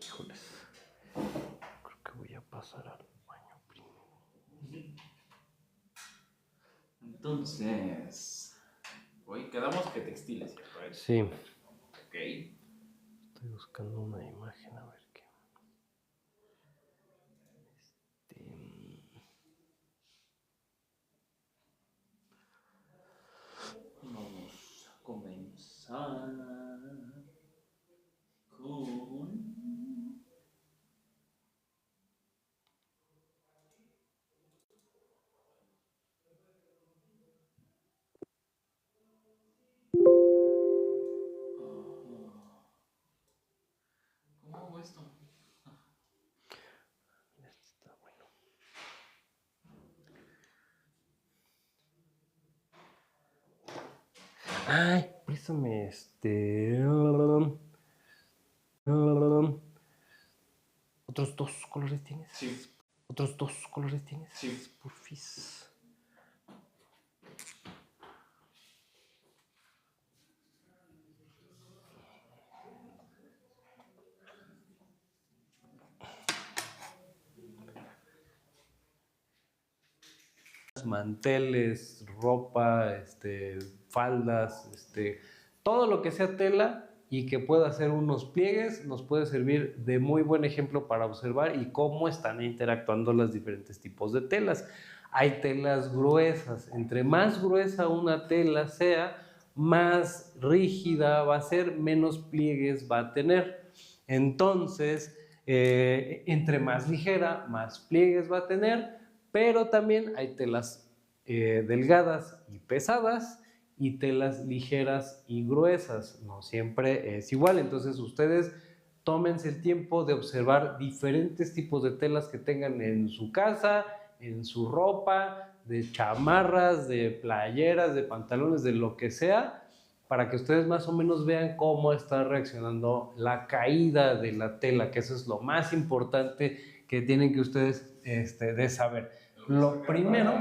Híjoles, creo que voy a pasar al baño primero. Entonces, hoy quedamos que textiles, ¿cierto? Sí. Ok. Estoy buscando una imagen, a ver qué. Vamos a comenzar con... ¿Cómo hago esto? Está bueno. Ay, préstame ¿Otros 2 colores tienes? Sí. ¿Otros 2 colores tienes? Sí. Porfis. Manteles, ropa, faldas, todo lo que sea tela y que pueda hacer unos pliegues nos puede servir de muy buen ejemplo para observar y cómo están interactuando los diferentes tipos de telas. Hay telas gruesas, entre más gruesa una tela sea, más rígida va a ser, menos pliegues va a tener. Entonces, entre más ligera, más pliegues va a tener, pero también hay telas delgadas y pesadas y telas ligeras y gruesas, no siempre es igual. Entonces ustedes tómense el tiempo de observar diferentes tipos de telas que tengan en su casa, en su ropa, de chamarras, de playeras, de pantalones, de lo que sea, para que ustedes más o menos vean cómo está reaccionando la caída de la tela, que eso es lo más importante que tienen que ustedes de saber. Lo primero,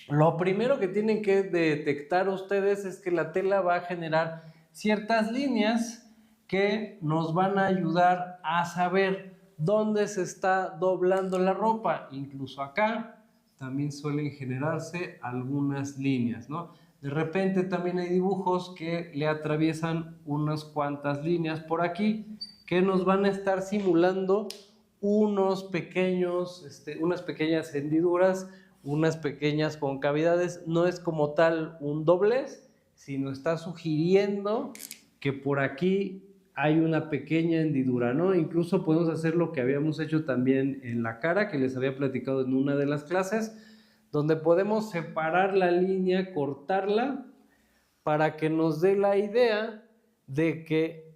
lo primero que tienen que detectar ustedes es que la tela va a generar ciertas líneas que nos van a ayudar a saber dónde se está doblando la ropa. Incluso acá también suelen generarse algunas líneas, ¿no? De repente también hay dibujos que le atraviesan unas cuantas líneas por aquí que nos van a estar simulando unas pequeñas hendiduras, unas pequeñas concavidades. No es como tal un doblez, sino está sugiriendo que por aquí hay una pequeña hendidura, ¿no? Incluso podemos hacer lo que habíamos hecho también en la cara, que les había platicado en una de las clases, donde podemos separar la línea, cortarla, para que nos dé la idea de que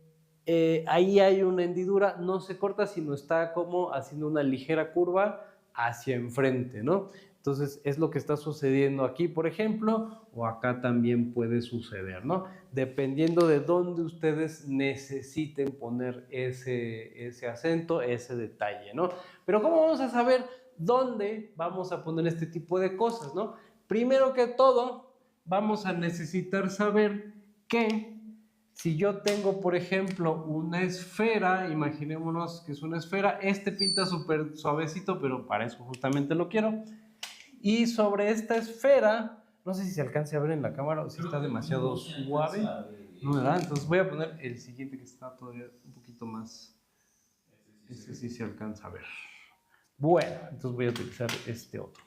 ahí hay una hendidura, no se corta, sino está como haciendo una ligera curva hacia enfrente, ¿no? Entonces es lo que está sucediendo aquí, por ejemplo, o acá también puede suceder, ¿no? Dependiendo de dónde ustedes necesiten poner ese acento, ese detalle, ¿no? Pero ¿cómo vamos a saber dónde vamos a poner este tipo de cosas, ¿no? Primero que todo, vamos a necesitar saber que si yo tengo, por ejemplo, una esfera, imaginémonos que es una esfera, pinta súper suavecito, pero para eso justamente lo quiero. Y sobre esta esfera, no sé si se alcance a ver en la cámara o si está demasiado suave. No, ¿verdad? Entonces voy a poner el siguiente que está todavía un poquito más. Este sí se alcanza a ver. Bueno, entonces voy a utilizar este otro.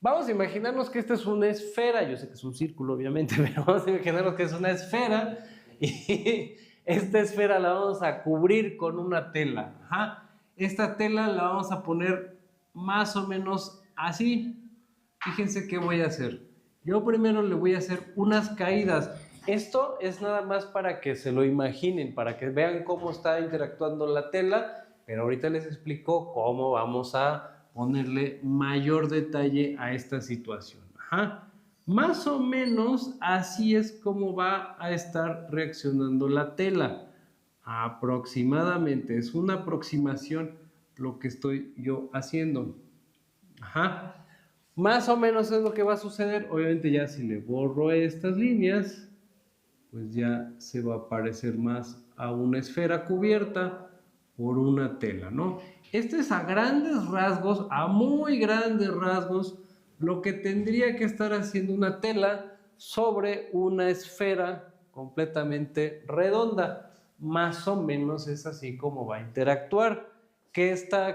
Vamos a imaginarnos que esta es una esfera, yo sé que es un círculo obviamente, pero vamos a imaginarnos que es una esfera y esta esfera la vamos a cubrir con una tela. Ajá. Esta tela la vamos a poner más o menos así. Fíjense qué voy a hacer. Yo primero le voy a hacer unas caídas. Esto es nada más para que se lo imaginen, para que vean cómo está interactuando la tela, pero ahorita les explico cómo vamos a ponerle mayor detalle a esta situación. Ajá. Más o menos así es como va a estar reaccionando la tela. Aproximadamente, es una aproximación lo que estoy yo haciendo. Ajá. Más o menos es lo que va a suceder. Obviamente ya si le borro estas líneas, pues ya se va a parecer más a una esfera cubierta por una tela, ¿no? Este es a grandes rasgos, a muy grandes rasgos, lo que tendría que estar haciendo una tela sobre una esfera completamente redonda. Más o menos es así como va a interactuar. ¿Qué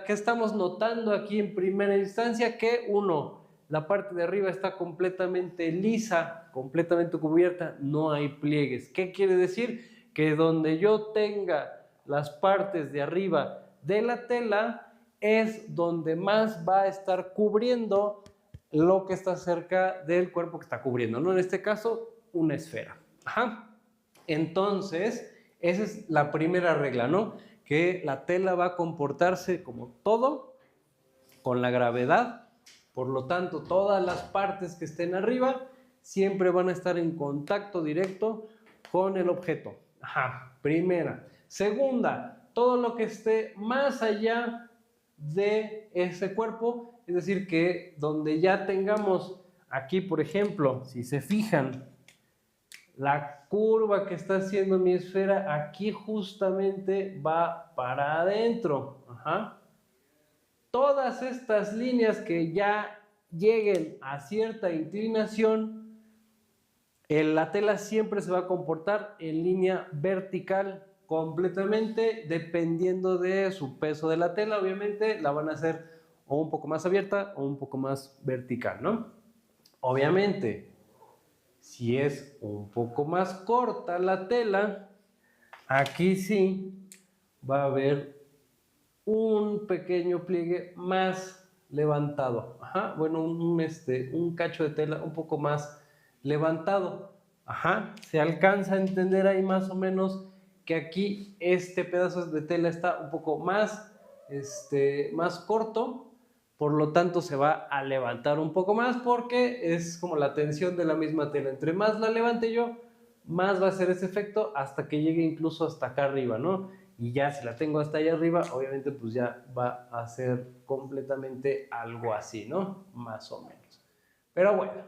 estamos notando aquí en primera instancia? Que uno, la parte de arriba está completamente lisa, completamente cubierta, no hay pliegues. ¿Qué quiere decir? Que donde yo tenga las partes de arriba de la tela es donde más va a estar cubriendo lo que está cerca del cuerpo que está cubriendo, ¿no? En este caso, una esfera. Ajá. Entonces, esa es la primera regla, ¿no? Que la tela va a comportarse como todo, con la gravedad. Por lo tanto, todas las partes que estén arriba siempre van a estar en contacto directo con el objeto. Ajá, primera. Segunda, todo lo que esté más allá de ese cuerpo, es decir, que donde ya tengamos aquí, por ejemplo, si se fijan, la curva que está haciendo mi esfera, aquí justamente va para adentro. Ajá. Todas estas líneas que ya lleguen a cierta inclinación, la tela siempre se va a comportar en línea vertical completamente, dependiendo de su peso de la tela. Obviamente la van a hacer o un poco más abierta o un poco más vertical, ¿no? Obviamente, si es un poco más corta la tela, aquí sí va a haber un pequeño pliegue más levantado. Ajá, bueno, un cacho de tela un poco más levantado. Ajá, se alcanza a entender ahí más o menos que aquí este pedazo de tela está un poco más, más corto, por lo tanto se va a levantar un poco más porque es como la tensión de la misma tela. Entre más la levante yo, más va a ser ese efecto hasta que llegue incluso hasta acá arriba, ¿no? Y ya si la tengo hasta allá arriba, obviamente pues ya va a ser completamente algo así, ¿no? Más o menos. Pero bueno,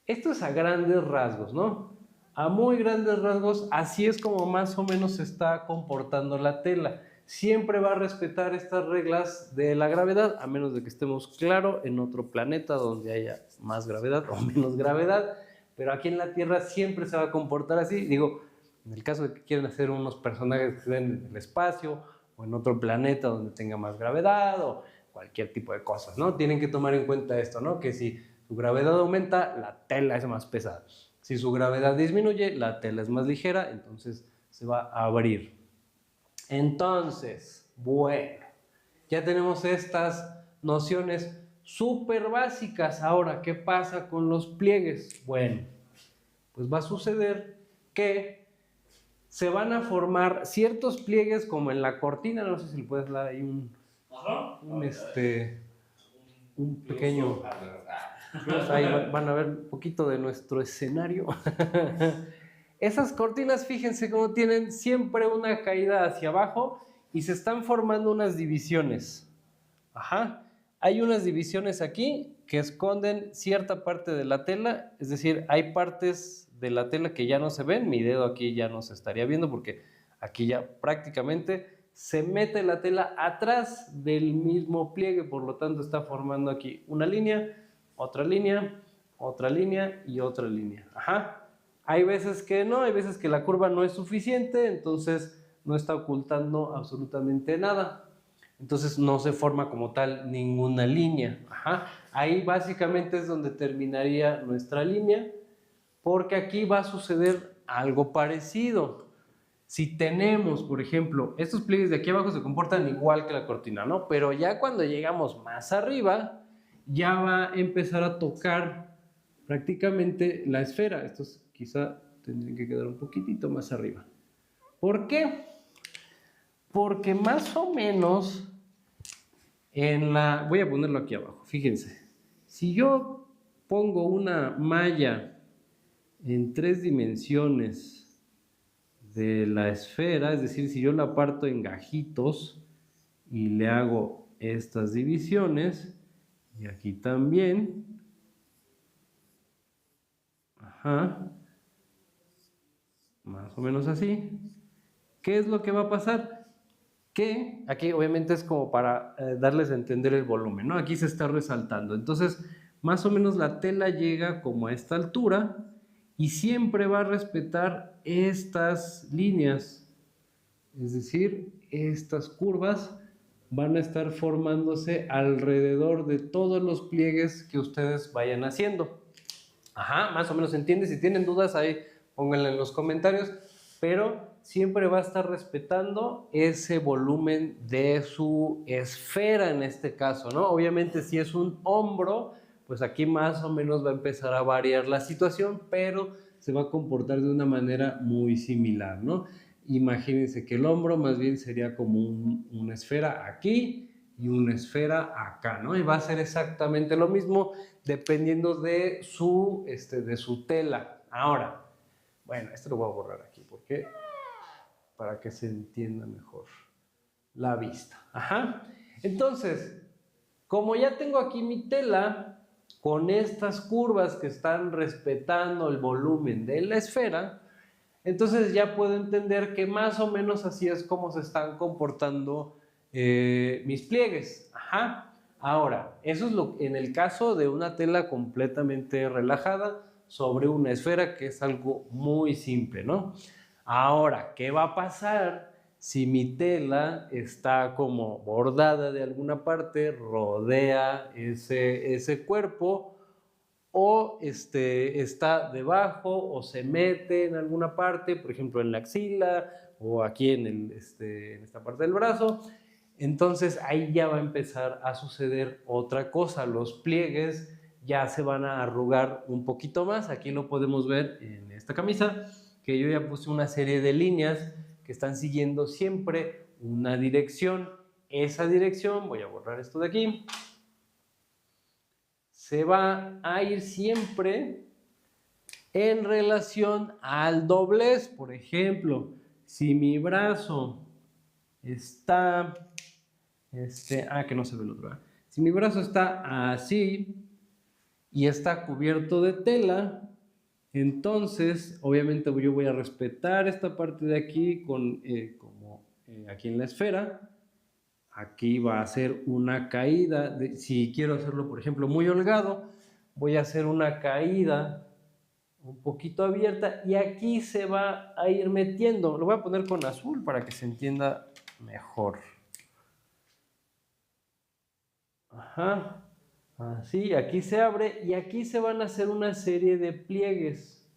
esto es a grandes rasgos, ¿no? A muy grandes rasgos, así es como más o menos se está comportando la tela. Siempre va a respetar estas reglas de la gravedad, a menos de que estemos, claro, en otro planeta donde haya más gravedad o menos gravedad, pero aquí en la Tierra siempre se va a comportar así. Digo, en el caso de que quieran hacer unos personajes que estén en el espacio o en otro planeta donde tenga más gravedad o cualquier tipo de cosas, ¿no? Tienen que tomar en cuenta esto, ¿no? Que si su gravedad aumenta, la tela es más pesada. Si su gravedad disminuye, la tela es más ligera, entonces se va a abrir. Entonces, bueno, ya tenemos estas nociones súper básicas. Ahora, ¿qué pasa con los pliegues? Bueno, pues va a suceder que se van a formar ciertos pliegues como en la cortina. No sé si le puedes dar ahí un pequeño... Ahí van a ver un poquito de nuestro escenario. Esas cortinas, fíjense cómo tienen siempre una caída hacia abajo y se están formando unas divisiones. Ajá. Hay unas divisiones aquí que esconden cierta parte de la tela, es decir, hay partes de la tela que ya no se ven. Mi dedo aquí ya no se estaría viendo porque aquí ya prácticamente se mete la tela atrás del mismo pliegue, por lo tanto está formando aquí una línea, otra línea, otra línea y otra línea. Ajá. Hay veces que no, hay veces que la curva no es suficiente, entonces no está ocultando absolutamente nada. Entonces no se forma como tal ninguna línea. Ajá. Ahí básicamente es donde terminaría nuestra línea, porque aquí va a suceder algo parecido. Si tenemos, por ejemplo, estos pliegues de aquí abajo se comportan igual que la cortina, ¿no? Pero ya cuando llegamos más arriba, ya va a empezar a tocar prácticamente la esfera. Estos quizá tendrían que quedar un poquitito más arriba. ¿Por qué? Porque más o menos voy a ponerlo aquí abajo, fíjense. Si yo pongo una malla en 3 dimensiones de la esfera, es decir, si yo la parto en gajitos y le hago estas divisiones, y aquí también, ajá, más o menos así, ¿qué es lo que va a pasar? Que aquí obviamente es como para darles a entender el volumen, ¿no? Aquí se está resaltando. Entonces, más o menos la tela llega como a esta altura y siempre va a respetar estas líneas. Es decir, estas curvas van a estar formándose alrededor de todos los pliegues que ustedes vayan haciendo. Ajá, más o menos se entiende. Si tienen dudas ahí, pónganla en los comentarios. Pero siempre va a estar respetando ese volumen de su esfera en este caso, ¿no? Obviamente si es un hombro, pues aquí más o menos va a empezar a variar la situación, pero se va a comportar de una manera muy similar, ¿no? Imagínense que el hombro más bien sería como una esfera aquí y una esfera acá, ¿no? Y va a ser exactamente lo mismo dependiendo de su tela. Ahora, bueno, esto lo voy a borrar aquí porque para que se entienda mejor la vista. Ajá. Entonces, como ya tengo aquí mi tela con estas curvas que están respetando el volumen de la esfera, entonces ya puedo entender que más o menos así es como se están comportando mis pliegues. Ajá. Ahora, eso es en el caso de una tela completamente relajada sobre una esfera, que es algo muy simple, ¿no? Ahora, ¿qué va a pasar si mi tela está como bordada de alguna parte, rodea ese cuerpo, o está debajo o se mete en alguna parte, por ejemplo en la axila o aquí en esta parte del brazo? Entonces ahí ya va a empezar a suceder otra cosa. Los pliegues ya se van a arrugar un poquito más. Aquí lo podemos ver en esta camisa, que yo ya puse una serie de líneas que están siguiendo siempre una dirección. Esa dirección, voy a borrar esto de aquí, se va a ir siempre en relación al doblez. Por ejemplo, si mi brazo está, que no se ve el otro, ¿eh? Si mi brazo está así y está cubierto de tela, entonces obviamente yo voy a respetar esta parte de aquí como aquí en la esfera. Aquí va a ser una caída. Si quiero hacerlo, por ejemplo, muy holgado, voy a hacer una caída un poquito abierta y aquí se va a ir metiendo. Lo voy a poner con azul para que se entienda mejor. Ajá. Así, aquí se abre y aquí se van a hacer una serie de pliegues.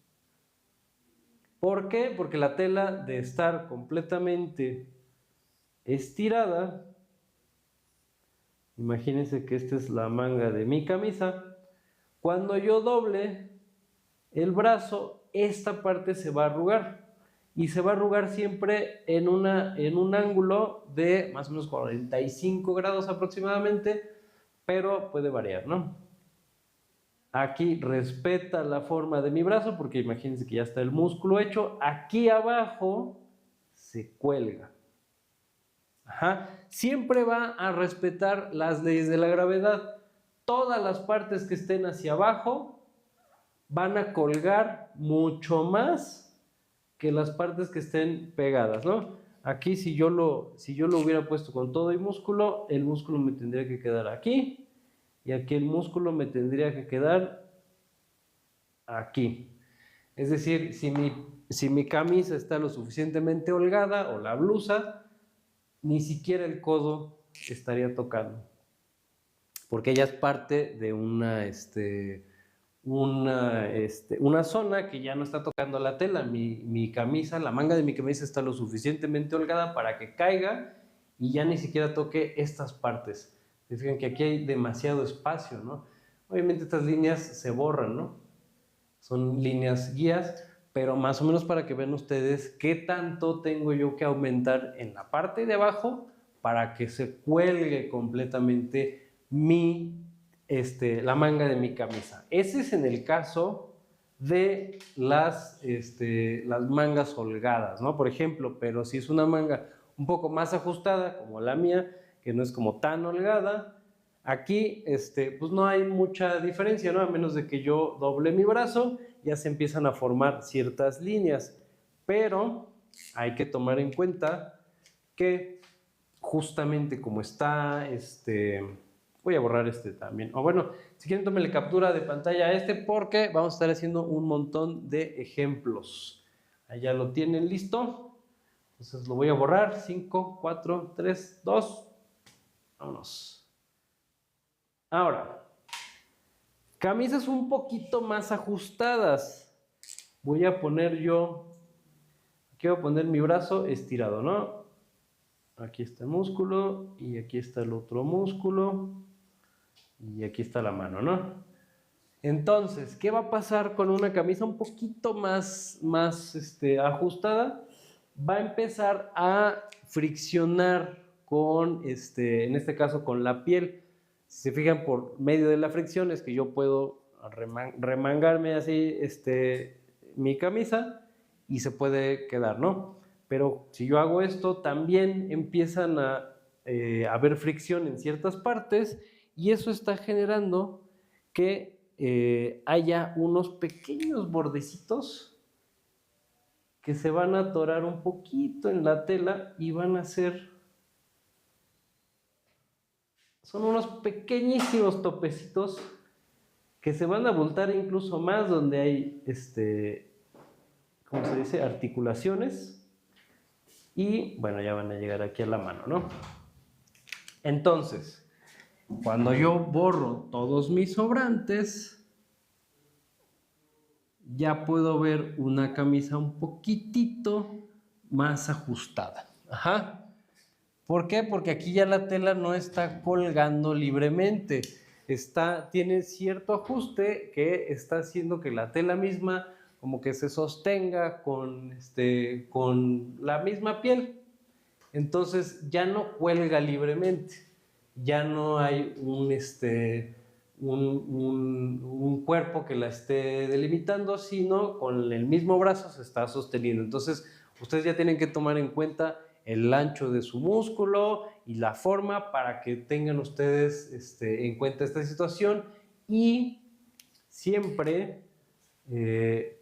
¿Por qué? Porque la tela, de estar completamente estirada, imagínense que esta es la manga de mi camisa, cuando yo doble el brazo, esta parte se va a arrugar y se va a arrugar siempre en un ángulo de más o menos 45 grados aproximadamente, pero puede variar, ¿no? Aquí respeta la forma de mi brazo porque imagínense que ya está el músculo hecho. Aquí abajo se cuelga. Ajá. Siempre va a respetar las leyes de la gravedad. Todas las partes que estén hacia abajo van a colgar mucho más que las partes que estén pegadas, ¿no? Aquí si yo lo hubiera puesto con todo y músculo, el músculo me tendría que quedar aquí y aquí el músculo me tendría que quedar aquí. Es decir, si mi camisa está lo suficientemente holgada o la blusa, ni siquiera el codo estaría tocando, porque ella es parte de una zona que ya no está tocando la tela. Mi camisa, la manga de mi camisa está lo suficientemente holgada para que caiga y ya ni siquiera toque estas partes. Fíjense que aquí hay demasiado espacio, ¿no? Obviamente estas líneas se borran, ¿no? Son líneas guías, pero más o menos para que vean ustedes qué tanto tengo yo que aumentar en la parte de abajo para que se cuelgue completamente la manga de mi camisa. Ese es en el caso de las mangas holgadas, ¿no? Por ejemplo, pero si es una manga un poco más ajustada, como la mía, que no es como tan holgada, aquí pues no hay mucha diferencia, ¿no? A menos de que yo doble mi brazo, ya se empiezan a formar ciertas líneas, pero hay que tomar en cuenta que justamente como está, voy a borrar también, o bueno, si quieren tómenle captura de pantalla a porque vamos a estar haciendo un montón de ejemplos. Allá lo tienen listo, entonces lo voy a borrar, 5, 4, 3, 2, vámonos. Ahora, camisas un poquito más ajustadas. Voy a poner aquí voy a poner mi brazo estirado, ¿no? Aquí está el músculo y aquí está el otro músculo y aquí está la mano, ¿no? Entonces, ¿qué va a pasar con una camisa un poquito más ajustada? Va a empezar a friccionar con, en este caso, con la piel. Si se fijan, por medio de la fricción es que yo puedo remangarme así mi camisa y se puede quedar, ¿no? Pero si yo hago esto, también empiezan a haber fricción en ciertas partes y eso está generando que haya unos pequeños bordecitos que se van a atorar un poquito en la tela y van a ser... Son unos pequeñísimos topecitos que se van a abultar incluso más donde hay, ¿cómo se dice? Articulaciones. Y bueno, ya van a llegar aquí a la mano, ¿no? Entonces, cuando yo borro todos mis sobrantes, ya puedo ver una camisa un poquitito más ajustada. Ajá. ¿Por qué? Porque aquí ya la tela no está colgando libremente. Tiene cierto ajuste que está haciendo que la tela misma como que se sostenga con la misma piel. Entonces ya no cuelga libremente. Ya no hay un cuerpo que la esté delimitando, sino con el mismo brazo se está sosteniendo. Entonces, ustedes ya tienen que tomar en cuenta el ancho de su músculo y la forma para que tengan ustedes en cuenta esta situación y siempre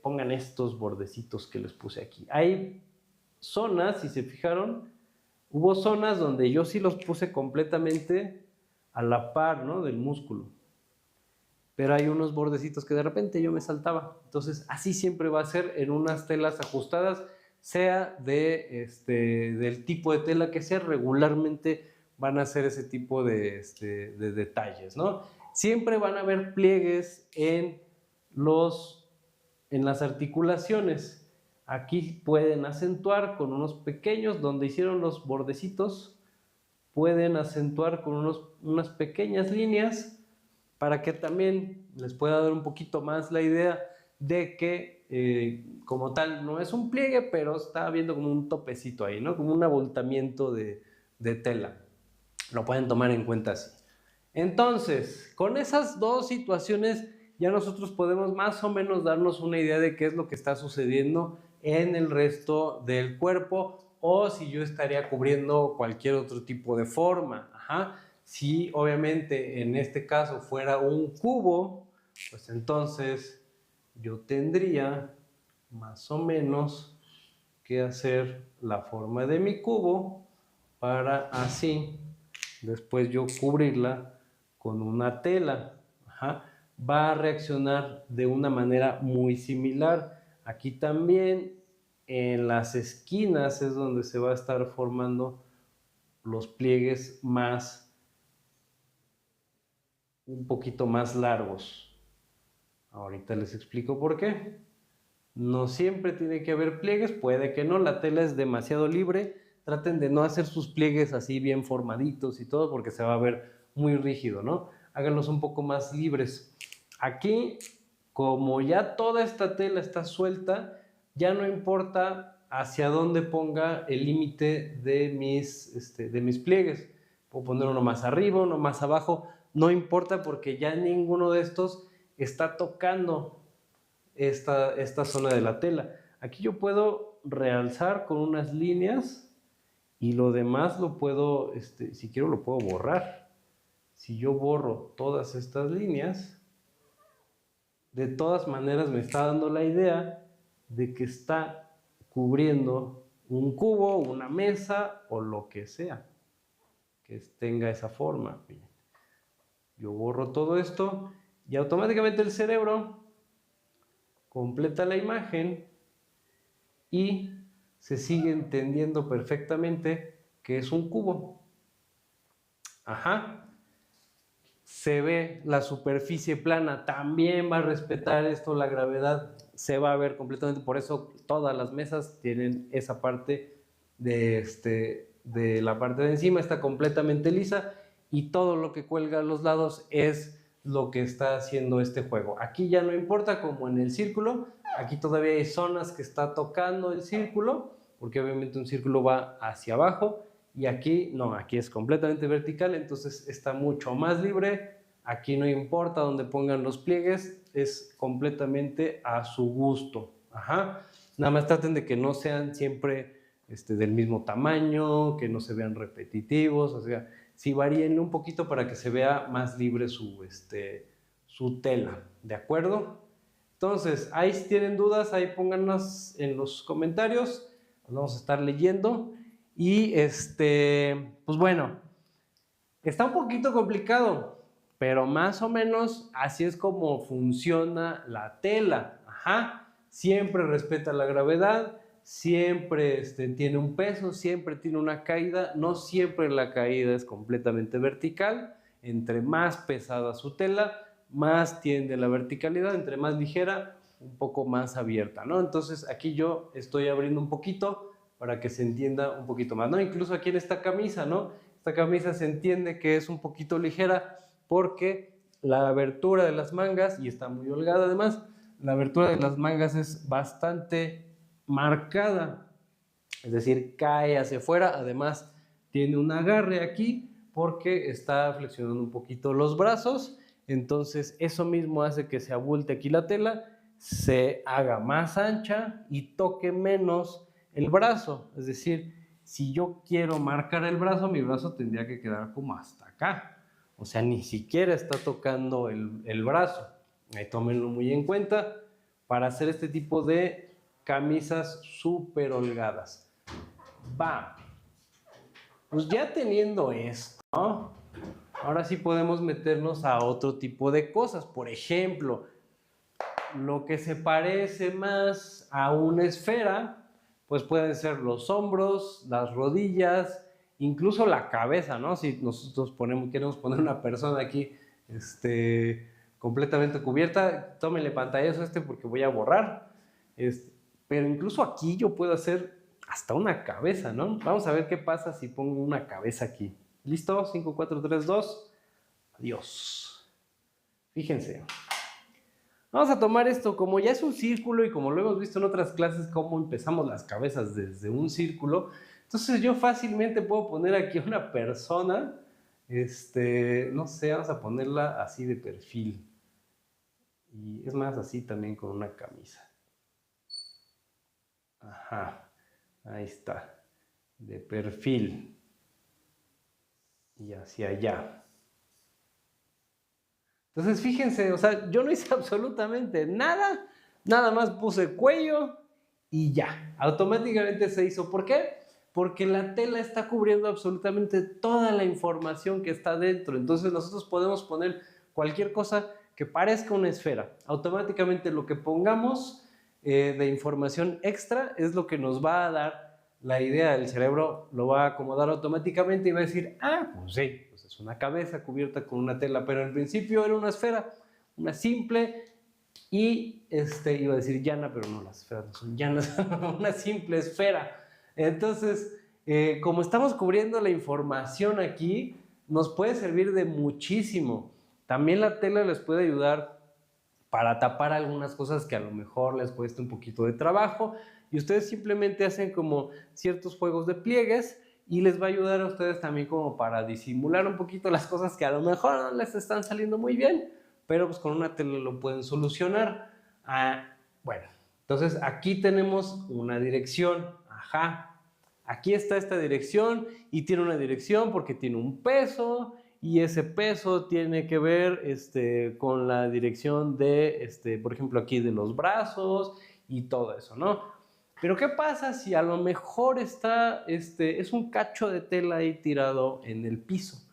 pongan estos bordecitos que les puse aquí. Hay zonas, si se fijaron, hubo zonas donde yo sí los puse completamente a la par, ¿no?, del músculo. Pero hay unos bordecitos que de repente yo me saltaba. Entonces, así siempre va a ser en unas telas ajustadas, sea del tipo de tela que sea, regularmente van a ser ese tipo de detalles, ¿no? Siempre van a haber pliegues en las articulaciones. Aquí pueden acentuar con unos pequeños, donde hicieron los bordecitos, pueden acentuar con unas pequeñas líneas para que también les pueda dar un poquito más la idea de que como tal no es un pliegue, pero está viendo como un topecito ahí, ¿no? Como un abultamiento de tela. Lo pueden tomar en cuenta así. Entonces, con esas dos situaciones ya nosotros podemos más o menos darnos una idea de qué es lo que está sucediendo en el resto del cuerpo o si yo estaría cubriendo cualquier otro tipo de forma. Ajá. Si obviamente en este caso fuera un cubo, pues entonces yo tendría más o menos que hacer la forma de mi cubo para así después yo cubrirla con una tela. Ajá. Va a reaccionar de una manera muy similar. Aquí también en las esquinas es donde se va a estar formando los pliegues un poquito más largos. Ahorita les explico por qué. No siempre tiene que haber pliegues, puede que no, la tela es demasiado libre. Traten de no hacer sus pliegues así bien formaditos y todo porque se va a ver muy rígido, ¿no? Háganlos un poco más libres. Aquí, como ya toda esta tela está suelta, ya no importa hacia dónde ponga el límite de mis pliegues. Puedo poner uno más arriba, uno más abajo, no importa porque ya ninguno de estos está tocando esta zona de la tela. Aquí yo puedo realzar con unas líneas y lo demás lo puedo, si quiero lo puedo borrar. Si yo borro todas estas líneas, de todas maneras me está dando la idea de que está cubriendo un cubo, una mesa o lo que sea que tenga esa forma. Yo borro todo esto y automáticamente el cerebro completa la imagen y se sigue entendiendo perfectamente que es un cubo. Ajá. Se ve la superficie plana, también va a respetar esto, la gravedad se va a ver completamente, por eso todas las mesas tienen esa parte de la parte de encima, está completamente lisa y todo lo que cuelga a los lados es lo que está haciendo este juego. Aquí ya no importa, como en el círculo, aquí todavía hay zonas que está tocando el círculo, porque obviamente un círculo va hacia abajo, y aquí no, aquí es completamente vertical, entonces está mucho más libre. Aquí no importa dónde pongan los pliegues, es completamente a su gusto. Ajá. Nada más traten de que no sean siempre del mismo tamaño, que no se vean repetitivos, o sea, sí varíen un poquito para que se vea más libre su tela, ¿de acuerdo? Entonces, ahí si tienen dudas, ahí pónganlas en los comentarios, los vamos a estar leyendo. Y pues bueno, está un poquito complicado, pero más o menos así es como funciona la tela. Ajá. Siempre respeta la gravedad, siempre tiene un peso, siempre tiene una caída, no siempre la caída es completamente vertical. Entre más pesada su tela, más tiende la verticalidad, entre más ligera, un poco más abierta, ¿no? Entonces aquí yo estoy abriendo un poquito para que se entienda un poquito más, ¿no? Incluso aquí en esta camisa, ¿no? Esta camisa se entiende que es un poquito ligera porque la abertura de las mangas, y está muy holgada además, la abertura de las mangas es bastante marcada, es decir, cae hacia afuera, además tiene un agarre aquí porque está flexionando un poquito los brazos, entonces eso mismo hace que se abulte aquí la tela, se haga más ancha y toque menos el brazo, es decir, si yo quiero marcar el brazo, mi brazo tendría que quedar como hasta acá, o sea, ni siquiera está tocando el brazo. Ahí tómenlo muy en cuenta para hacer este tipo de camisas súper holgadas. Va, pues ya teniendo esto, ¿no? Ahora sí podemos meternos a otro tipo de cosas. Por ejemplo, lo que se parece más a una esfera, pues pueden ser los hombros, las rodillas, incluso la cabeza, ¿no? Si nosotros queremos poner una persona aquí, completamente cubierta, tómenle pantallazo porque voy a borrar. Pero incluso aquí yo puedo hacer hasta una cabeza, ¿no? Vamos a ver qué pasa si pongo una cabeza aquí. ¿Listo? 5, 4, 3, 2. Adiós. Fíjense. Vamos a tomar esto, como ya es un círculo y como lo hemos visto en otras clases, cómo empezamos las cabezas desde un círculo. Entonces yo fácilmente puedo poner aquí una persona, no sé, vamos a ponerla así de perfil. Y es más, así también con una camisa. Ajá, ahí está, de perfil. Y hacia allá. Entonces fíjense, o sea, yo no hice absolutamente nada, nada más puse cuello y ya, automáticamente se hizo. ¿Por qué? Porque la tela está cubriendo absolutamente toda la información que está dentro. Entonces nosotros podemos poner cualquier cosa que parezca una esfera. Automáticamente lo que pongamos de información extra es lo que nos va a dar la idea. El cerebro lo va a acomodar automáticamente y va a decir, ah, pues sí, pues es una cabeza cubierta con una tela, pero en principio era una esfera, una simple, y iba a decir llana, pero no, las esferas no son llanas, una simple esfera. Entonces, como estamos cubriendo la información aquí, nos puede servir de muchísimo. También la tela les puede ayudar para tapar algunas cosas que a lo mejor les cuesta un poquito de trabajo, y ustedes simplemente hacen como ciertos juegos de pliegues y les va a ayudar a ustedes también como para disimular un poquito las cosas que a lo mejor no les están saliendo muy bien, pero pues con una tela lo pueden solucionar. Bueno, entonces aquí tenemos una dirección, ajá, aquí está esta dirección y tiene una dirección porque tiene un peso y ese peso tiene que ver con la dirección de, por ejemplo, aquí de los brazos y todo eso, ¿no? Pero ¿qué pasa si a lo mejor es un cacho de tela ahí tirado en el piso?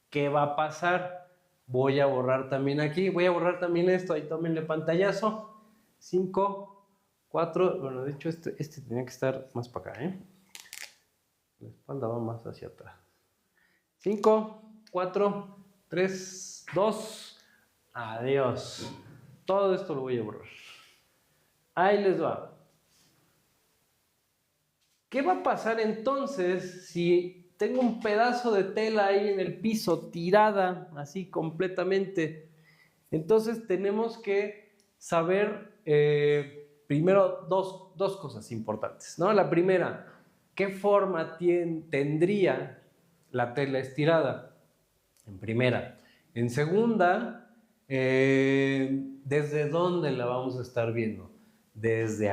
¿Qué va a pasar? Voy a borrar también aquí, voy a borrar también esto, ahí tómenle pantallazo. 5, 4, bueno, de hecho este tenía que estar más para acá, ¿eh? La espalda va más hacia atrás. 5, 4, 3, 2, adiós. Todo esto lo voy a borrar. Ahí les va. ¿Qué va a pasar entonces si tengo un pedazo de tela ahí en el piso tirada así completamente? Entonces tenemos que saber primero dos cosas importantes, ¿no? La primera, ¿qué forma tendría la tela estirada? En primera. En segunda, ¿desde dónde la vamos a estar viendo? Desde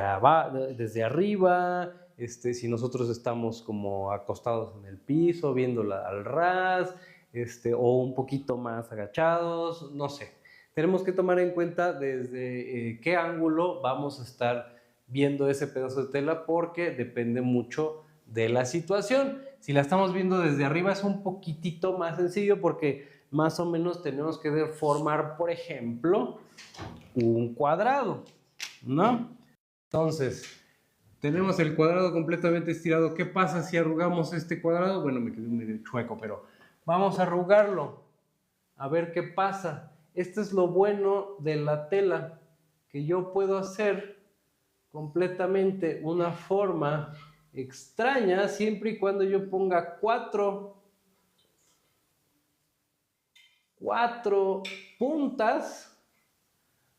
arriba, si nosotros estamos como acostados en el piso, viéndola al ras, o un poquito más agachados, no sé. Tenemos que tomar en cuenta desde qué ángulo vamos a estar viendo ese pedazo de tela porque depende mucho de la situación. Si la estamos viendo desde arriba es un poquitito más sencillo porque más o menos tenemos que formar, por ejemplo, un cuadrado, ¿no? Entonces, tenemos el cuadrado completamente estirado. ¿Qué pasa si arrugamos este cuadrado? Bueno, me quedé medio chueco, pero vamos a arrugarlo. A ver qué pasa. Esto es lo bueno de la tela, que yo puedo hacer completamente una forma extraña siempre y cuando yo ponga cuatro puntas,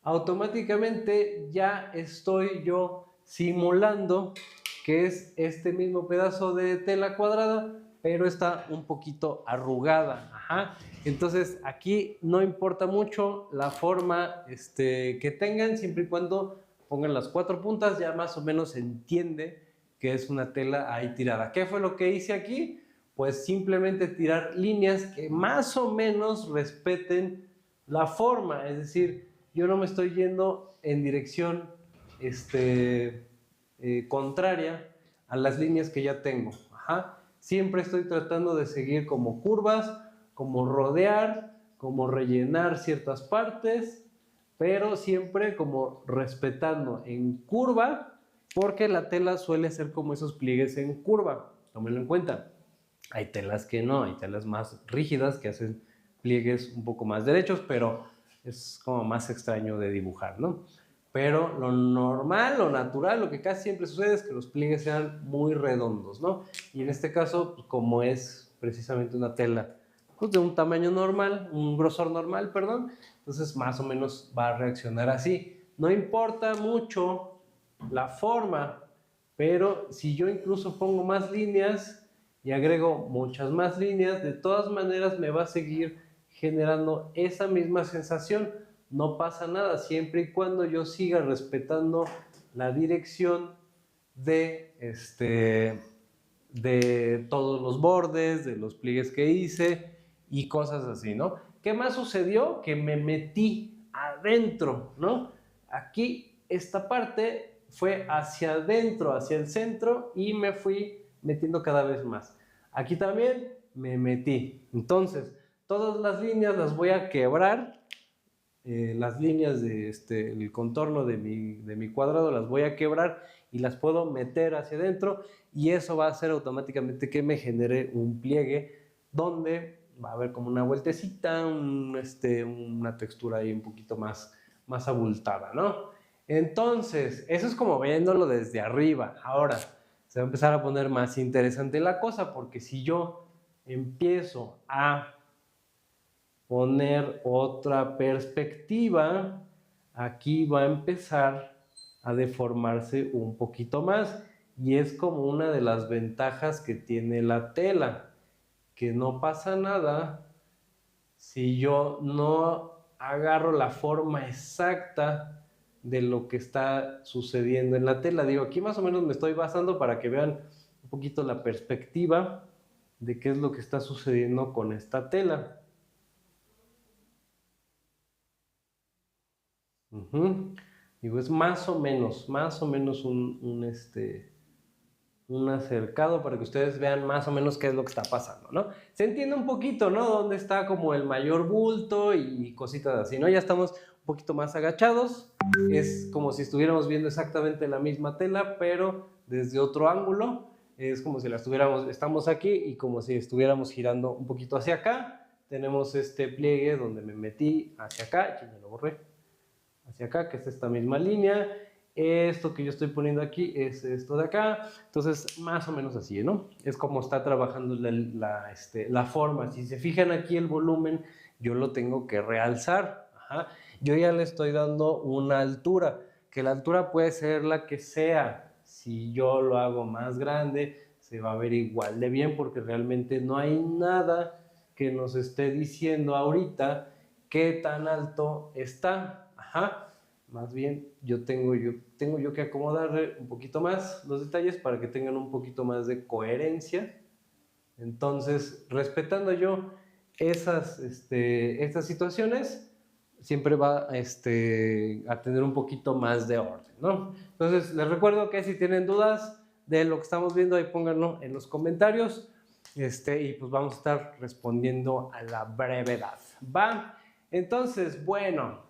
automáticamente ya estoy yo simulando que es este mismo pedazo de tela cuadrada, pero está un poquito arrugada. Ajá. Entonces aquí no importa mucho la forma que tengan, siempre y cuando pongan las 4 puntas, ya más o menos se entiende que es una tela ahí tirada. ¿Qué fue lo que hice aquí? Pues simplemente tirar líneas que más o menos respeten la forma, es decir, yo no me estoy yendo en dirección contraria a las líneas que ya tengo. Ajá. Siempre estoy tratando de seguir como curvas, como rodear, como rellenar ciertas partes, pero siempre como respetando en curva, porque la tela suele ser como esos pliegues en curva, tómenlo en cuenta. Hay telas que no, hay telas más rígidas que hacen pliegues un poco más derechos, pero es como más extraño de dibujar, ¿no? Pero lo normal, lo natural, lo que casi siempre sucede es que los pliegues sean muy redondos, ¿no? Y en este caso, pues, como es precisamente una tela pues, de un tamaño normal, un grosor normal, perdón, entonces más o menos va a reaccionar así. No importa mucho la forma, pero si yo incluso pongo más líneas y agrego muchas más líneas, de todas maneras me va a seguir generando esa misma sensación. No pasa nada, siempre y cuando yo siga respetando la dirección de todos los bordes, de los pliegues que hice y cosas así, ¿no? ¿Qué más sucedió? Que me metí adentro, ¿no? Aquí esta parte fue hacia adentro, hacia el centro y me fui metiendo cada vez más. Aquí también me metí. Entonces, todas las líneas las voy a quebrar. Las líneas del contorno de mi cuadrado las voy a quebrar y las puedo meter hacia adentro y eso va a hacer automáticamente que me genere un pliegue donde va a haber como una vueltecita, una textura ahí un poquito más abultada, ¿no? Entonces, eso es como viéndolo desde arriba. Ahora, se va a empezar a poner más interesante la cosa porque si yo empiezo a poner otra perspectiva, aquí va a empezar a deformarse un poquito más. Y es como una de las ventajas que tiene la tela, que no pasa nada si yo no agarro la forma exacta de lo que está sucediendo en la tela. Digo, aquí más o menos me estoy basando para que vean un poquito la perspectiva de qué es lo que está sucediendo con esta tela. Digo, es más o menos un acercado para que ustedes vean más o menos qué es lo que está pasando, ¿no? Se entiende un poquito, ¿no? Dónde está como el mayor bulto y cositas así, ¿no? Ya estamos un poquito más agachados, es como si estuviéramos viendo exactamente la misma tela, pero desde otro ángulo, es como si la estamos aquí y como si estuviéramos girando un poquito hacia acá, tenemos este pliegue donde me metí hacia acá, ya lo borré, hacia acá, que es esta misma línea. Esto que yo estoy poniendo aquí es esto de acá. Entonces, más o menos así, ¿no? Es como está trabajando la forma. Si se fijan aquí el volumen, yo lo tengo que realzar. Ajá. Yo ya le estoy dando una altura, que la altura puede ser la que sea. Si yo lo hago más grande, se va a ver igual de bien, porque realmente no hay nada que nos esté diciendo ahorita qué tan alto está. Ajá. Más bien, yo tengo que acomodarle un poquito más los detalles para que tengan un poquito más de coherencia. Entonces, respetando yo estas situaciones, siempre va a tener un poquito más de orden, ¿no? Entonces, les recuerdo que si tienen dudas de lo que estamos viendo, ahí pónganlo en los comentarios. Y pues vamos a estar respondiendo a la brevedad. ¿Va? Entonces, bueno,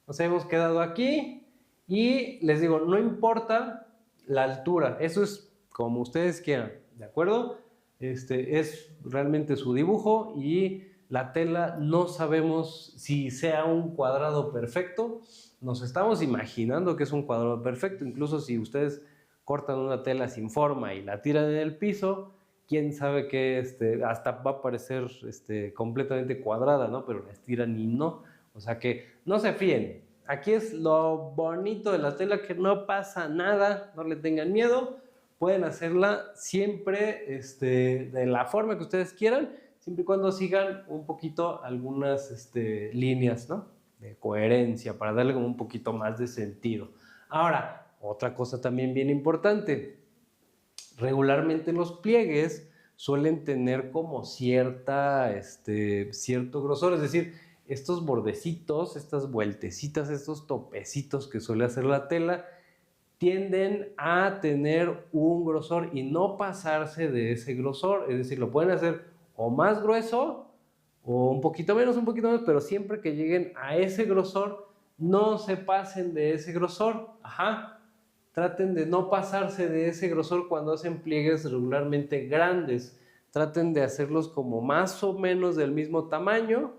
nos hemos quedado aquí y les digo, no importa la altura, eso es como ustedes quieran, ¿de acuerdo? Es realmente su dibujo y la tela no sabemos si sea un cuadrado perfecto, nos estamos imaginando que es un cuadrado perfecto, incluso si ustedes cortan una tela sin forma y la tiran en el piso, quién sabe que hasta va a parecer completamente cuadrada, ¿no? Pero la estiran y no. O sea que no se fíen. Aquí es lo bonito de la tela, que no pasa nada, no le tengan miedo. Pueden hacerla siempre de la forma que ustedes quieran, siempre y cuando sigan un poquito algunas líneas, ¿no? De coherencia, para darle como un poquito más de sentido. Ahora, otra cosa también bien importante. Regularmente los pliegues suelen tener como cierto grosor, es decir, estos bordecitos, estas vueltecitas, estos topecitos que suele hacer la tela, tienden a tener un grosor y no pasarse de ese grosor, es decir, lo pueden hacer o más grueso o un poquito menos, pero siempre que lleguen a ese grosor, no se pasen de ese grosor. Ajá. Traten de no pasarse de ese grosor cuando hacen pliegues regularmente grandes. Traten de hacerlos como más o menos del mismo tamaño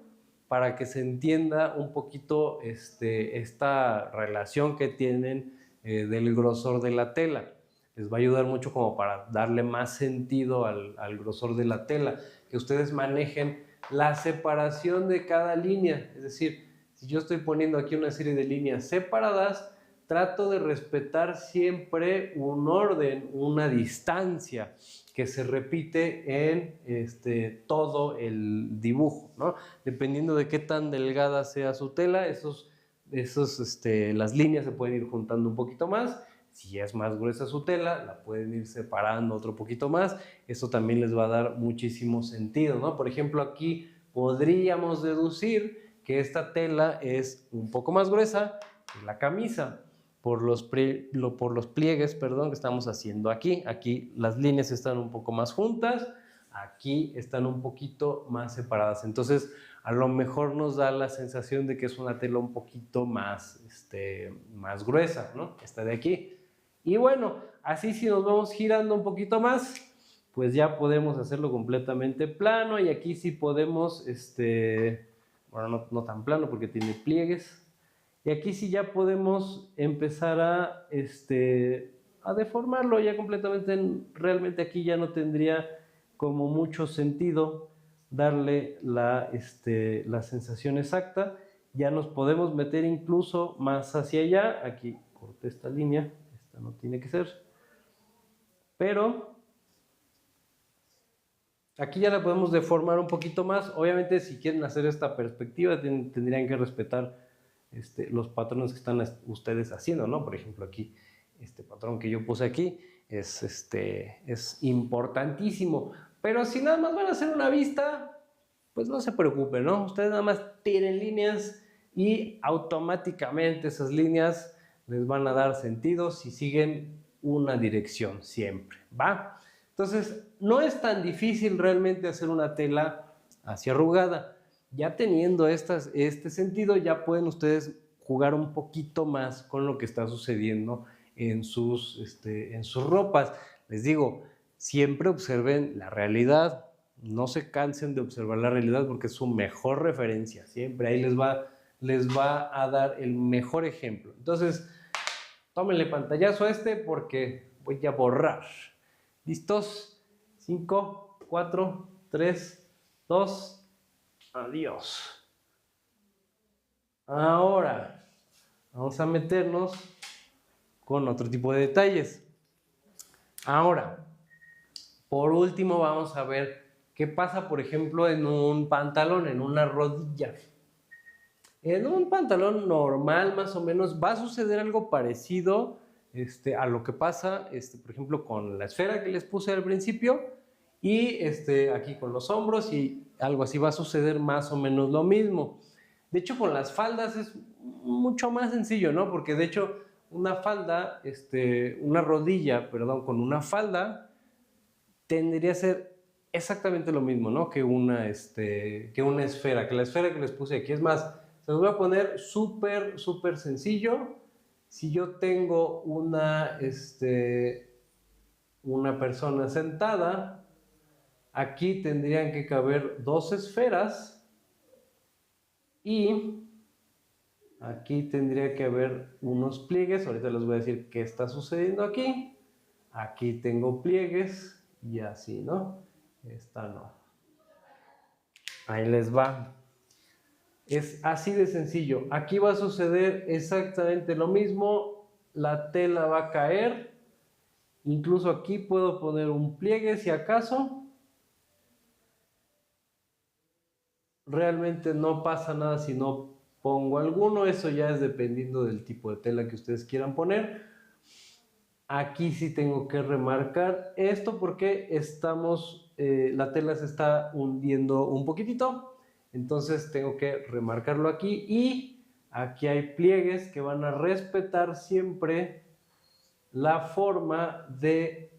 para que se entienda un poquito esta relación que tienen del grosor de la tela. Les va a ayudar mucho como para darle más sentido al grosor de la tela. Que ustedes manejen la separación de cada línea. Es decir, si yo estoy poniendo aquí una serie de líneas separadas, trato de respetar siempre un orden, una distancia que se repite en todo el dibujo, ¿no? Dependiendo de qué tan delgada sea su tela, las líneas se pueden ir juntando un poquito más. Si es más gruesa su tela, la pueden ir separando otro poquito más. Eso también les va a dar muchísimo sentido, ¿no? Por ejemplo, aquí podríamos deducir que esta tela es un poco más gruesa que la camisa por los pliegues, perdón, que estamos haciendo aquí. Aquí las líneas están un poco más juntas, aquí están un poquito más separadas. Entonces, a lo mejor nos da la sensación de que es una tela un poquito más gruesa, ¿no? Esta de aquí. Y bueno, así si nos vamos girando un poquito más, pues ya podemos hacerlo completamente plano. Y aquí sí podemos, bueno, no tan plano porque tiene pliegues. Y aquí sí ya podemos empezar a deformarlo ya completamente. Realmente aquí ya no tendría como mucho sentido darle la sensación exacta. ya nos podemos meter incluso más hacia allá. Aquí corté esta línea, esta no tiene que ser, pero aquí ya la podemos deformar un poquito más. Obviamente, si quieren hacer esta perspectiva, tendrían que respetar los patrones que están ustedes haciendo, ¿no? Por ejemplo, aquí, este patrón que yo puse aquí es importantísimo. Pero si nada más van a hacer una vista, pues no se preocupen, ¿no? Ustedes nada más tiren líneas y automáticamente esas líneas les van a dar sentido si siguen una dirección siempre, ¿va? Entonces, no es tan difícil realmente hacer una tela así arrugada. Ya teniendo este sentido, ya pueden ustedes jugar un poquito más con lo que está sucediendo en sus ropas. Les digo, siempre observen la realidad. No se cansen de observar la realidad porque es su mejor referencia. Siempre ahí les va a dar el mejor ejemplo. Entonces, tómenle pantallazo a porque voy a borrar. ¿Listos? 5, 4, 3, 2, adiós. Ahora, vamos a meternos con otro tipo de detalles. Ahora, por último, vamos a ver qué pasa, por ejemplo, en un pantalón, en una rodilla. En un pantalón normal, más o menos, va a suceder algo parecido a lo que pasa, por ejemplo, con la esfera que les puse al principio y aquí con los hombros y algo así va a suceder más o menos lo mismo. De hecho, con las faldas es mucho más sencillo, ¿no? Porque de hecho, una falda, una rodilla, perdón, con una falda tendría a ser exactamente lo mismo, ¿no? Que una esfera, que la esfera que les puse aquí. Es más, se los voy a poner súper, súper sencillo. Si yo tengo una persona sentada, aquí tendrían que caber 2 esferas y aquí tendría que haber unos pliegues. Ahorita les voy a decir qué está sucediendo aquí. Aquí tengo pliegues y así, ¿no? Esta no. Ahí les va. Es así de sencillo. Aquí va a suceder exactamente lo mismo. La tela va a caer. Incluso aquí puedo poner un pliegue si acaso. Realmente no pasa nada si no pongo alguno. Eso ya es dependiendo del tipo de tela que ustedes quieran poner. Aquí sí tengo que remarcar esto porque la tela se está hundiendo un poquitito. Entonces tengo que remarcarlo aquí y aquí hay pliegues que van a respetar siempre la forma de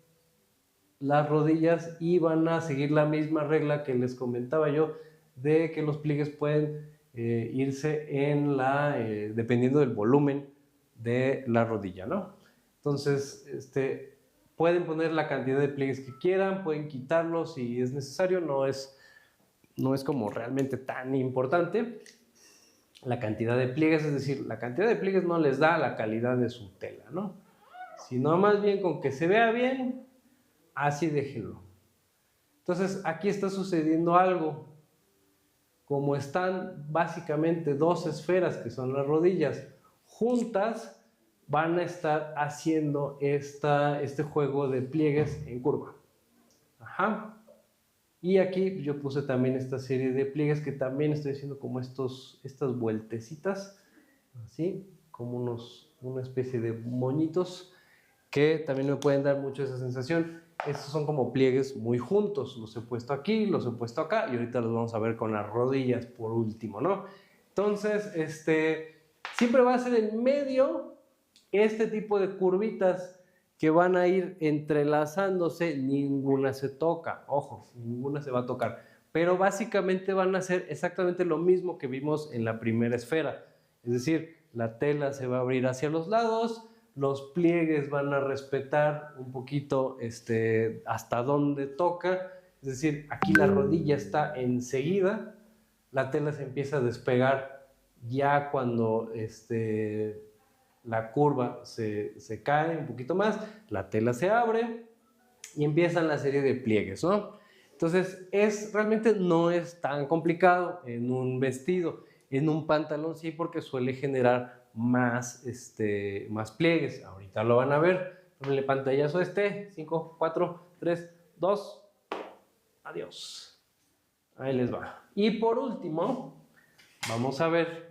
las rodillas y van a seguir la misma regla que les comentaba yo de que los pliegues pueden irse dependiendo del volumen de la rodilla, ¿no? Entonces, pueden poner la cantidad de pliegues que quieran, pueden quitarlos si es necesario, no es como realmente tan importante la cantidad de pliegues, es decir, la cantidad de pliegues no les da la calidad de su tela, ¿no? Sino más bien con que se vea bien, así déjenlo. Entonces, aquí está sucediendo algo. Como están básicamente 2 esferas, que son las rodillas, juntas, van a estar haciendo este juego de pliegues en curva. Ajá. Y aquí yo puse también esta serie de pliegues que también estoy haciendo como estas vueltecitas, así, como una especie de moñitos que también me pueden dar mucho esa sensación. Estos son como pliegues muy juntos, los he puesto aquí, los he puesto acá y ahorita los vamos a ver con las rodillas por último, ¿no? Entonces, siempre va a ser en medio este tipo de curvitas que van a ir entrelazándose, ninguna se toca, ojo, ninguna se va a tocar, pero básicamente van a hacer exactamente lo mismo que vimos en la primera esfera, es decir, la tela se va a abrir hacia los lados, los pliegues van a respetar un poquito hasta dónde toca, es decir, aquí la rodilla está enseguida, la tela se empieza a despegar ya cuando la curva se cae un poquito más, la tela se abre y empiezan la serie de pliegues, ¿no? Entonces, realmente no es tan complicado en un vestido. En un pantalón sí, porque suele generar más, más pliegues. Ahorita lo van a ver. Tómenle pantallazo 5, 4, 3, 2. Adiós. Ahí les va. Y por último, vamos a ver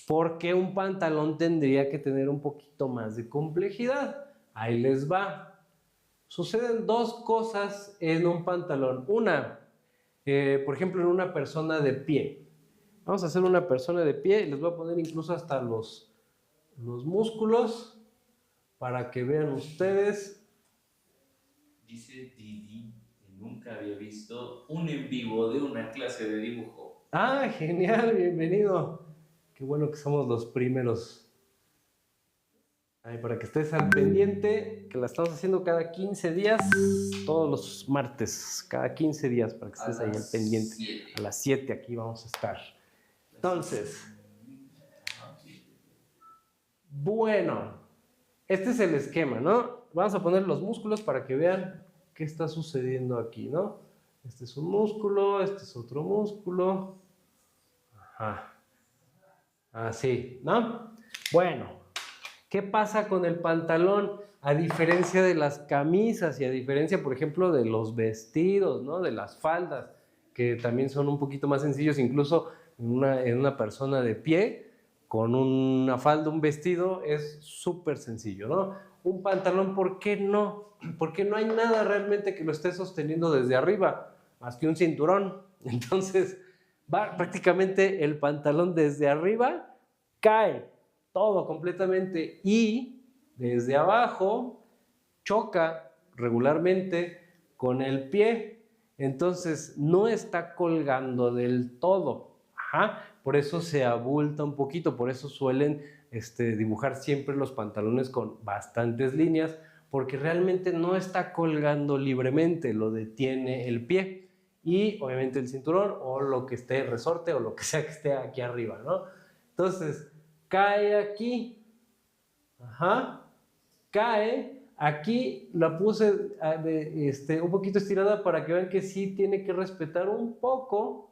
por qué un pantalón tendría que tener un poquito más de complejidad. Ahí les va. Suceden dos cosas en un pantalón. Una, por ejemplo, en una persona de pie. Vamos a hacer una persona de pie y les voy a poner incluso hasta los músculos para que vean ustedes. Dice Didi que nunca había visto un en vivo de una clase de dibujo. Ah, genial, bienvenido. Qué bueno que somos los primeros. Ay, para que estés al pendiente, que la estamos haciendo cada 15 días, todos los martes, cada 15 días, para que estés ahí al pendiente. 7. A las 7 aquí vamos a estar. Entonces, bueno, este es el esquema, ¿no? Vamos a poner los músculos para que vean qué está sucediendo aquí, ¿no? Este es un músculo, este es otro músculo. Ajá. Así, ¿no? Bueno. ¿Qué pasa con el pantalón? A diferencia de las camisas y a diferencia, por ejemplo, de los vestidos, ¿no? De las faldas, que también son un poquito más sencillos, incluso en una persona de pie, con una falda, un vestido, es súper sencillo, ¿no? Un pantalón, ¿por qué no? Porque no hay nada realmente que lo esté sosteniendo desde arriba, más que un cinturón. Entonces, va prácticamente el pantalón desde arriba, cae todo completamente y desde abajo choca regularmente con el pie. Entonces no está colgando del todo. Ajá. Por eso se abulta un poquito, por eso suelen dibujar siempre los pantalones con bastantes líneas, porque realmente no está colgando libremente, lo detiene el pie y obviamente el cinturón o lo que esté resorte o lo que sea que esté aquí arriba, ¿no? Entonces, cae aquí, ajá, cae, aquí la puse un poquito estirada para que vean que sí tiene que respetar un poco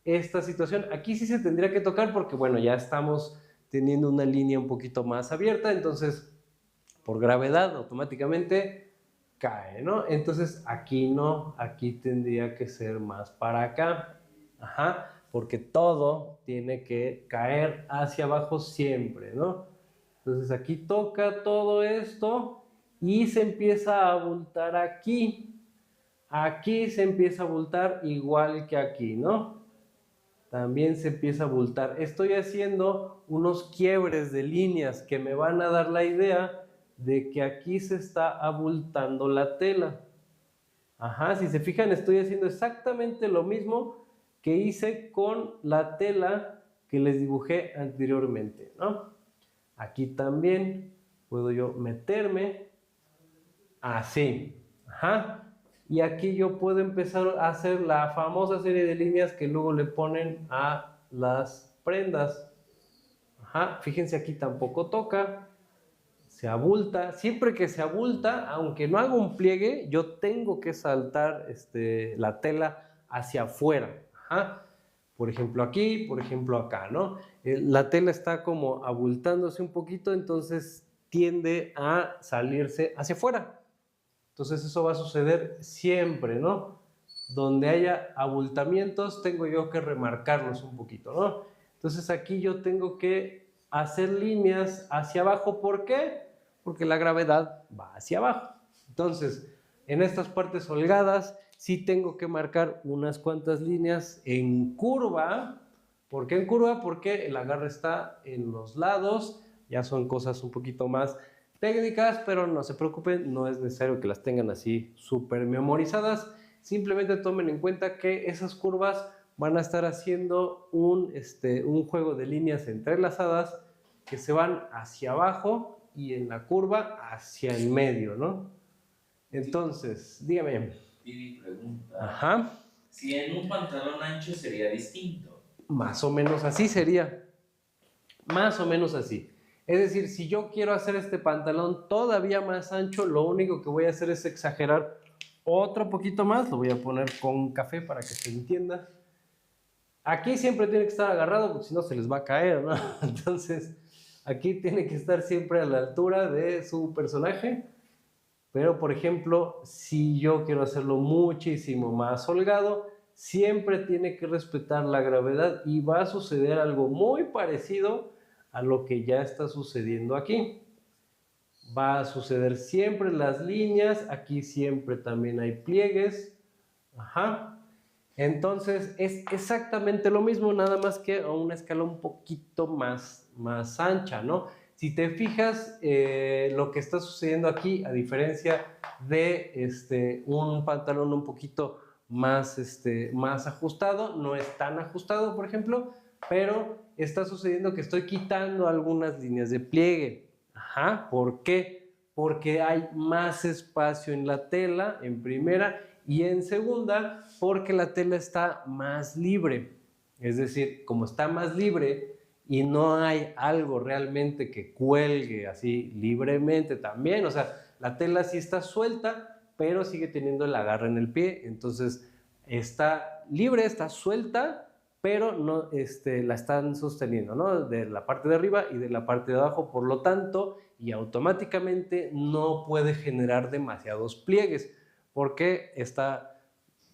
esta situación. Aquí sí se tendría que tocar porque bueno, ya estamos teniendo una línea un poquito más abierta, entonces por gravedad automáticamente cae, ¿no? Entonces aquí no, aquí tendría que ser más para acá, ajá, porque todo tiene que caer hacia abajo siempre, ¿no? Entonces aquí toca todo esto y se empieza a abultar aquí. Aquí se empieza a abultar igual que aquí, ¿no? También se empieza a abultar. Estoy haciendo unos quiebres de líneas que me van a dar la idea de que aquí se está abultando la tela. Ajá, si se fijan, estoy haciendo exactamente lo mismo que hice con la tela que les dibujé anteriormente, ¿no? Aquí también puedo yo meterme así, ajá. Y aquí yo puedo empezar a hacer la famosa serie de líneas que luego le ponen a las prendas. Ajá, fíjense aquí tampoco toca, se abulta. Siempre que se abulta, aunque no haga un pliegue, yo tengo que saltar la tela hacia afuera. Ajá. Por ejemplo aquí, por ejemplo acá, ¿no? La tela está como abultándose un poquito, entonces tiende a salirse hacia afuera. Entonces eso va a suceder siempre, ¿no? Donde haya abultamientos, tengo yo que remarcarlos un poquito, ¿no? Entonces aquí yo tengo que hacer líneas hacia abajo. ¿Por qué? Porque la gravedad va hacia abajo. Entonces, en estas partes holgadas, sí tengo que marcar unas cuantas líneas en curva. ¿Por qué en curva? Porque el agarre está en los lados. Ya son cosas un poquito más técnicas, pero no se preocupen, no es necesario que las tengan así súper memorizadas. Simplemente tomen en cuenta que esas curvas van a estar haciendo un juego de líneas entrelazadas que se van hacia abajo y en la curva hacia el medio, ¿no? Entonces, dígame. Vivi pregunta, Ajá. si en un pantalón ancho sería distinto. Más o menos así sería. Más o menos así. Es decir, si yo quiero hacer este pantalón todavía más ancho, lo único que voy a hacer es exagerar otro poquito más. Lo voy a poner con café para que se entienda. Aquí siempre tiene que estar agarrado porque si no se les va a caer, ¿no? Entonces, aquí tiene que estar siempre a la altura de su personaje. Pero, por ejemplo, si yo quiero hacerlo muchísimo más holgado, siempre tiene que respetar la gravedad y va a suceder algo muy parecido a lo que ya está sucediendo aquí. Va a suceder siempre las líneas, aquí siempre también hay pliegues. Ajá. Entonces es exactamente lo mismo, nada más que a una escala un poquito más ancha, ¿no? Si te fijas, lo que está sucediendo aquí, a diferencia de un pantalón un poquito más ajustado, no es tan ajustado, por ejemplo, pero está sucediendo que estoy quitando algunas líneas de pliegue. Ajá, ¿por qué? Porque hay más espacio en la tela, en primera, y en segunda, porque la tela está más libre. Es decir, como está más libre y no hay algo realmente que cuelgue así libremente también, o sea, la tela sí está suelta, pero sigue teniendo el agarre en el pie, entonces está libre, está suelta, pero no la están sosteniendo, ¿no? De la parte de arriba y de la parte de abajo, por lo tanto, y automáticamente no puede generar demasiados pliegues, porque está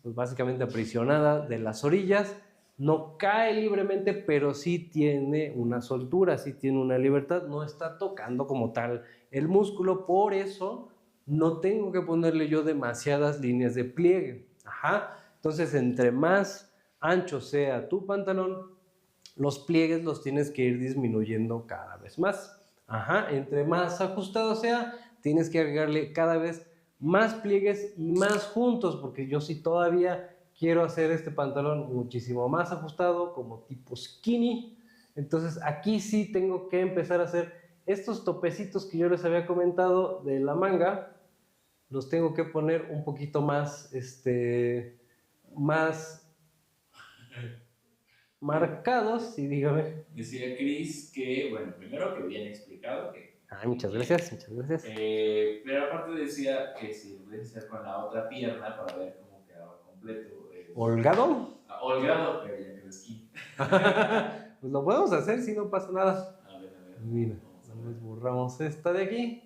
pues, básicamente aprisionada de las orillas, no cae libremente, pero sí tiene una soltura, sí tiene una libertad, no está tocando como tal el músculo, por eso no tengo que ponerle yo demasiadas líneas de pliegue. Ajá. Entonces, entre más ancho sea tu pantalón, los pliegues los tienes que ir disminuyendo cada vez más. Ajá. Entre más ajustado sea, tienes que agregarle cada vez más pliegues y más juntos, porque yo sí todavía quiero hacer este pantalón muchísimo más ajustado, como tipo skinny. Entonces aquí sí tengo que empezar a hacer estos topecitos que yo les había comentado de la manga, los tengo que poner un poquito más marcados, y dígame. Decía Chris que, bueno, primero que bien explicado, que Ay, muchas gracias, muchas gracias. pero aparte decía que si lo puedes hacer con la otra pierna para ver cómo quedaba completo. ¿Holgado? Holgado, pero ya quedó skin. Pues lo podemos hacer si no pasa nada. A ver. Mira, nos borramos esta de aquí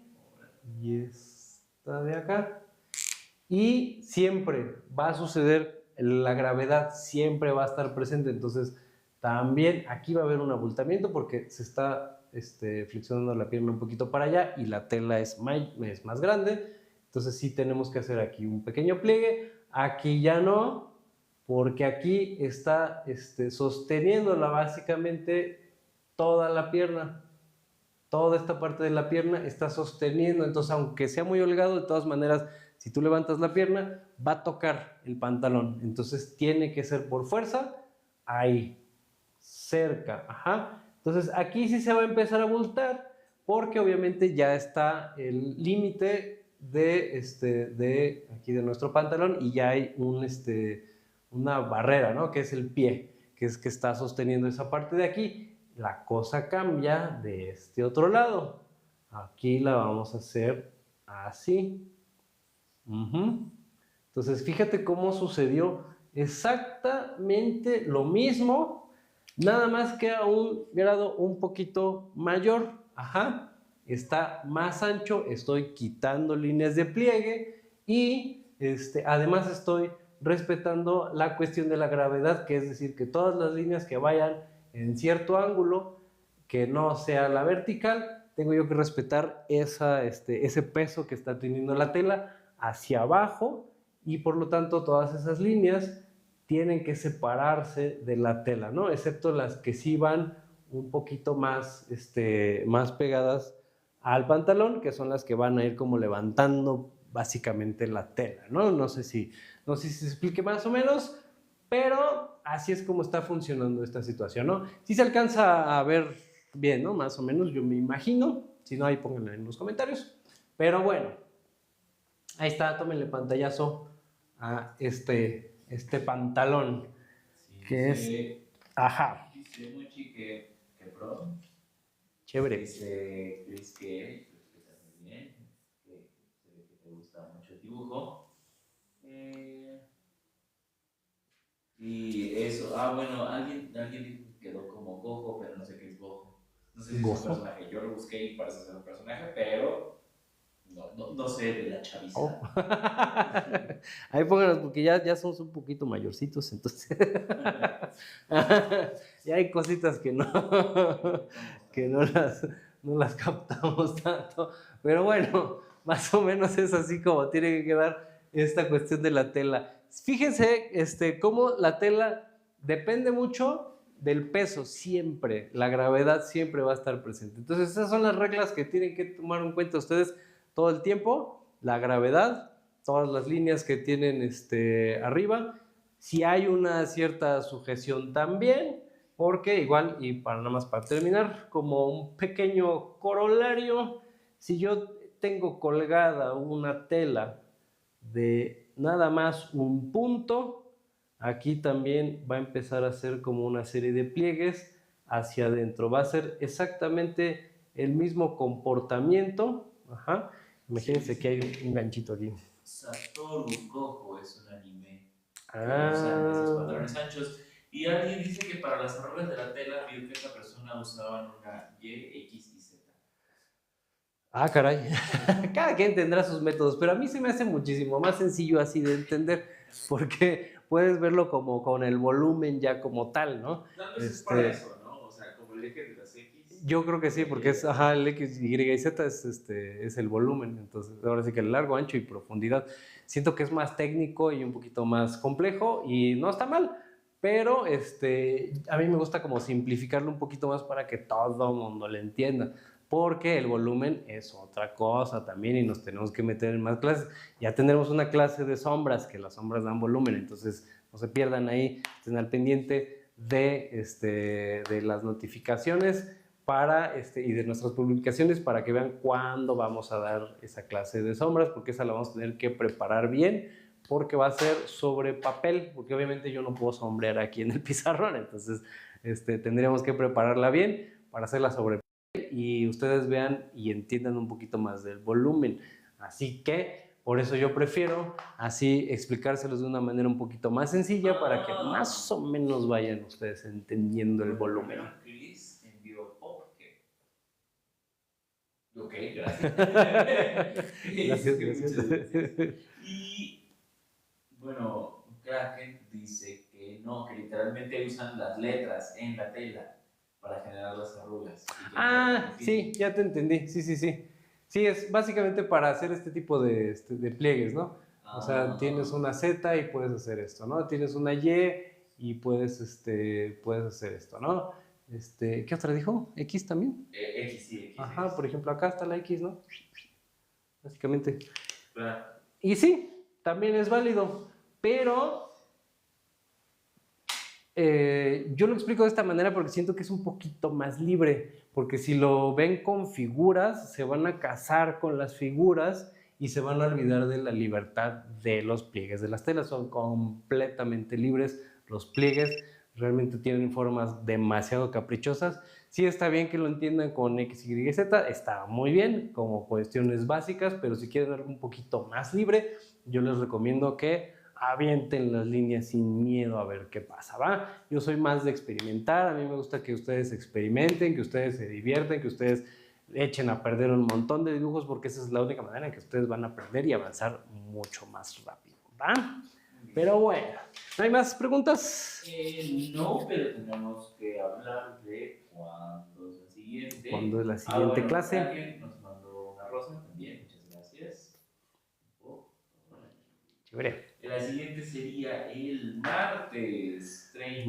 y esta de acá. Y siempre va a suceder, la gravedad siempre va a estar presente, entonces también aquí va a haber un abultamiento porque se está flexionando la pierna un poquito para allá y la tela es más grande, entonces sí tenemos que hacer aquí un pequeño pliegue, aquí ya no, porque aquí está sosteniéndola básicamente toda la pierna. Toda esta parte de la pierna está sosteniendo, entonces aunque sea muy holgado, de todas maneras, si tú levantas la pierna, va a tocar el pantalón, entonces tiene que ser por fuerza, ahí, cerca, ajá. Entonces aquí sí se va a empezar a abultar, porque obviamente ya está el límite de aquí de nuestro pantalón y ya hay una barrera, ¿no? Que es el pie, que es que está sosteniendo esa parte de aquí. La cosa cambia de este otro lado. Aquí la vamos a hacer así. Entonces, fíjate cómo sucedió exactamente lo mismo, nada más que a un grado un poquito mayor. Ajá. Está más ancho, estoy quitando líneas de pliegue y además estoy respetando la cuestión de la gravedad, que es decir, que todas las líneas que vayan en cierto ángulo, que no sea la vertical, tengo yo que respetar ese peso que está teniendo la tela hacia abajo y por lo tanto todas esas líneas tienen que separarse de la tela, ¿no? Excepto las que sí van un poquito más pegadas al pantalón, que son las que van a ir como levantando básicamente la tela, ¿no? No sé si se explique más o menos, pero así es como está funcionando esta situación, ¿no? Si se alcanza a ver bien, ¿no? Más o menos, yo me imagino. Si no, ahí pónganlo en los comentarios. Pero bueno, ahí está, tómenle pantallazo a este pantalón, Sí, que es, ajá, dice Muchi que pro. chévere. Dice Chris que estás muy bien, que se ve que te gusta mucho el dibujo. Y eso, bueno, alguien No sé si es un personaje. Yo lo busqué y parece ser un personaje, pero no sé de la chaviza. Oh. Ahí pónganlos porque ya somos un poquito mayorcitos, entonces ya hay cositas que no las captamos tanto. Pero bueno, más o menos es así como tiene que quedar esta cuestión de la tela. Fíjense cómo la tela depende mucho del peso, siempre. La gravedad siempre va a estar presente. Entonces esas son las reglas que tienen que tomar en cuenta ustedes todo el tiempo. La gravedad, todas las líneas que tienen arriba. Si hay una cierta sujeción también, porque igual, y para nada más para terminar, como un pequeño corolario, si yo tengo colgada una tela de nada más un punto, aquí también va a empezar a hacer como una serie de pliegues hacia adentro. Va a ser exactamente el mismo comportamiento. Ajá. Imagínense que hay un ganchito aquí. Satoru Gojo es un anime que usan esos patrones anchos. Y alguien dice que para las arrugas de la tela vio que esta persona usaban una Y, X y Z. Ah, caray. Cada quien tendrá sus métodos, pero a mí se me hace muchísimo más sencillo así de entender, porque puedes verlo como con el volumen ya como tal, ¿no? Tal vez es para eso, ¿no? O sea, como el eje de las X. Yo creo que sí, porque es, el X, Y y Z es el volumen, entonces ahora sí que el largo, ancho y profundidad. Siento que es más técnico y un poquito más complejo y no está mal, pero a mí me gusta como simplificarlo un poquito más para que todo el mundo lo entienda, porque el volumen es otra cosa también y nos tenemos que meter en más clases. Ya tendremos una clase de sombras, que las sombras dan volumen, entonces no se pierdan ahí, estén al pendiente de las notificaciones y de nuestras publicaciones para que vean cuándo vamos a dar esa clase de sombras, porque esa la vamos a tener que preparar bien, porque va a ser sobre papel, porque obviamente yo no puedo sombrear aquí en el pizarrón, entonces tendríamos que prepararla bien para hacerla sobre papel y ustedes vean y entiendan un poquito más del volumen. Así que por eso yo prefiero así explicárselos de una manera un poquito más sencilla para que más o menos vayan ustedes entendiendo el volumen. Chris envió ok, gracias. Gracias. Y bueno, Kraken dice que no, que literalmente usan las letras en la tela para generar las arrugas. Sí, ya te entendí. Sí. Sí, es básicamente para hacer este tipo de pliegues, ¿no? O sea, tienes una Z y puedes hacer esto, ¿no? Tienes una Y y puedes hacer esto, ¿no? ¿Qué otra dijo? ¿X también? X, sí, X. Ajá, por ejemplo, acá está la X, ¿no? Básicamente. Claro. Y sí, también es válido, pero yo lo explico de esta manera porque siento que es un poquito más libre, porque si lo ven con figuras, se van a casar con las figuras y se van a olvidar de la libertad de los pliegues de las telas. Son completamente libres los pliegues, realmente tienen formas demasiado caprichosas. Sí está bien que lo entiendan con X, Y, Z, está muy bien como cuestiones básicas, pero si quieren algo un poquito más libre, yo les recomiendo que avienten las líneas sin miedo a ver qué pasa, ¿va? Yo soy más de experimentar, a mí me gusta que ustedes experimenten, que ustedes se divierten, que ustedes echen a perder un montón de dibujos, porque esa es la única manera en que ustedes van a aprender y avanzar mucho más rápido, ¿va? Pero bueno, ¿no hay más preguntas? No, pero tenemos que hablar de cuándo es la siguiente. ¿Cuándo es la siguiente clase? Alguien nos mandó una rosa también, muchas gracias. Chévere. La siguiente sería el martes 31.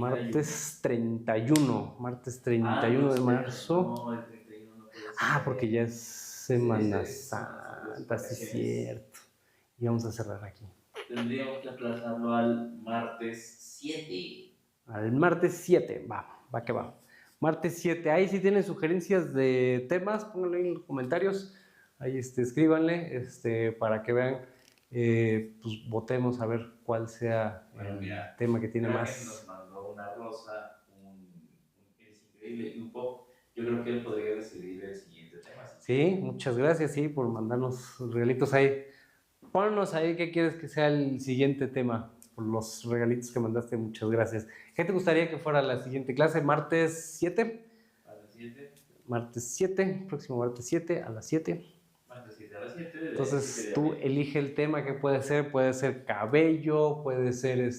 Martes 31 de marzo. No, el 31 no puede ser. Porque ya es Semana Santa, sí es cierto. Y vamos a cerrar aquí. Tendríamos que aplazarlo al martes 7. Al martes 7, va que va. Martes 7, ahí si tienen sugerencias de temas, pónganlo en los comentarios. Ahí escríbanle para que vean, pues votemos a ver cuál sea el tema que tiene más. Nos mandó una rosa, es increíble, un pop. Yo creo que él podría decidir el siguiente tema. Sí, muchas gracias, sí, por mandarnos regalitos ahí. Ponnos ahí qué quieres que sea el siguiente tema, por los regalitos que mandaste, muchas gracias. ¿Qué te gustaría que fuera la siguiente clase? ¿Martes 7? ¿A las 7? próximo martes 7 a las 7. Martes 7 a las 7. Entonces tú elige el tema que puede ser cabello, puede ser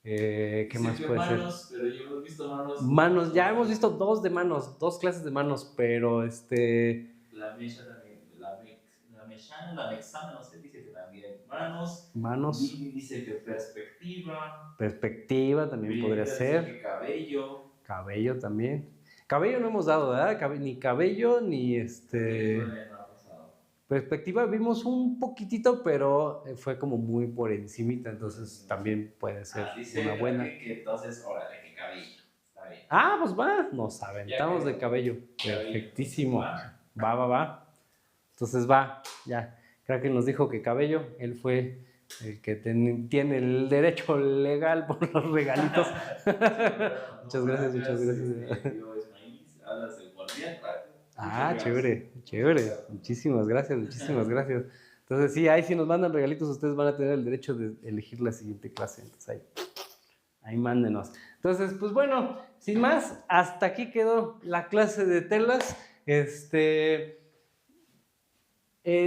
¿qué más puede manos, ser? Pero yo hemos visto manos. Manos, ya hemos visto 2 de manos, 2 clases de manos, pero La mecha también, la mexana, no sé, dice que también manos. Manos. Y dice que perspectiva. Perspectiva también podría ser. Que cabello. Cabello también. Cabello no hemos dado, ¿verdad? Ni cabello, ni Perspectiva vimos un poquitito, pero fue como muy por encimita, entonces también puede ser una buena. Que entonces, órale, que cabello. Está bien. Pues va, nos aventamos de cabello. Perfectísimo. Va. Entonces va, ya. Kraken nos dijo que cabello, él fue el que tiene el derecho legal por los regalitos. Muchas gracias. Chévere. Muchísimas gracias. Entonces sí, ahí si nos mandan regalitos, ustedes van a tener el derecho de elegir la siguiente clase. Entonces ahí mándenos. Entonces, pues bueno, sin más, hasta aquí quedó la clase de telas.